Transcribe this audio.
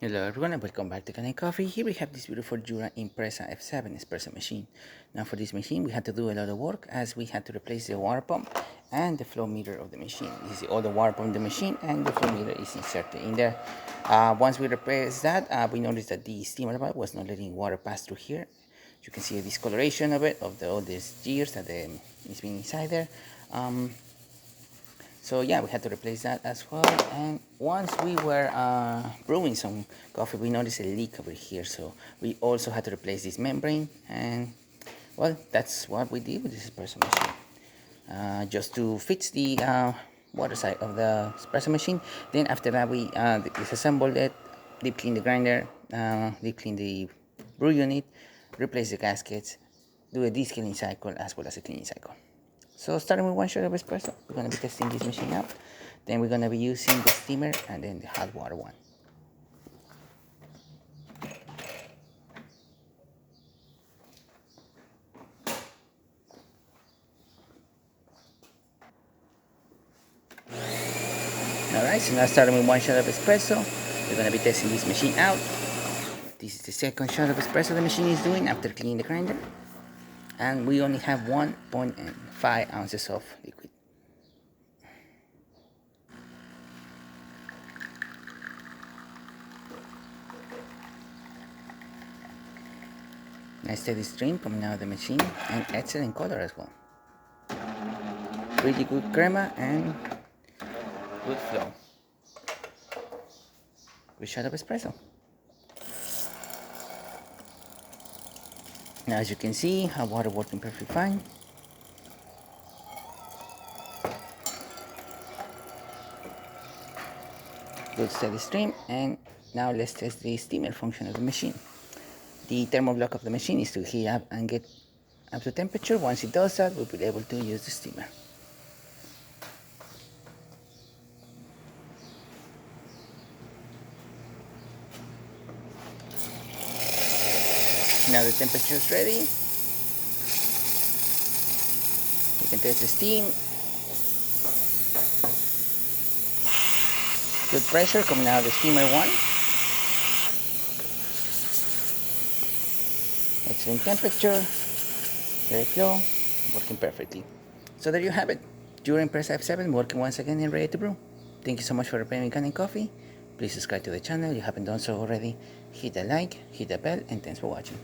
Hello everyone and welcome back to Canning Coffee. Here we have this beautiful Jura Impressa F7 espresso machine. Now for this machine we had to do a lot of work as we had to replace the water pump and the flow meter of the machine. This is all the water pump of the machine and the flow meter is inserted in there. Once we replaced that, we noticed that the steamer valve was not letting water pass through here. You can see a discoloration of it, of all these gears that is being inside there. So yeah, we had to replace that as well. And once we were brewing some coffee, we noticed a leak over here. So we also had to replace this membrane. And well, that's what we did with this espresso machine. Just to fix the water side of the espresso machine. Then after that, we disassembled it, deep clean the grinder, deep clean the brew unit, replace the gaskets, do a descaling cycle as well as a cleaning cycle. So starting with one shot of espresso, we're going to be testing this machine out. Then we're going to be using the steamer and then the hot water one. Alright, so now starting with one shot of espresso, we're going to be testing this machine out. This is the second shot of espresso the machine is doing after cleaning the grinder. And we only have 1.5 ounces of liquid. Nice steady stream coming out of the machine and excellent color as well. Really good crema and good flow. Good shot of espresso. Now as you can see, our water working perfectly fine. Good steady stream, and now let's test the steamer function of the machine. The thermal block of the machine is to heat up and get up to temperature. Once it does that, we'll be able to use the steamer. Now the temperature is ready. You can test the steam. Good pressure coming out of the steamer one. Excellent temperature, very flow, working perfectly. So there you have it. Jura impressa F7 working once again and ready to brew. Thank you so much for repairing Canning Coffee. Please subscribe to the channel if you haven't done so already. Hit the like, hit the bell, and thanks for watching.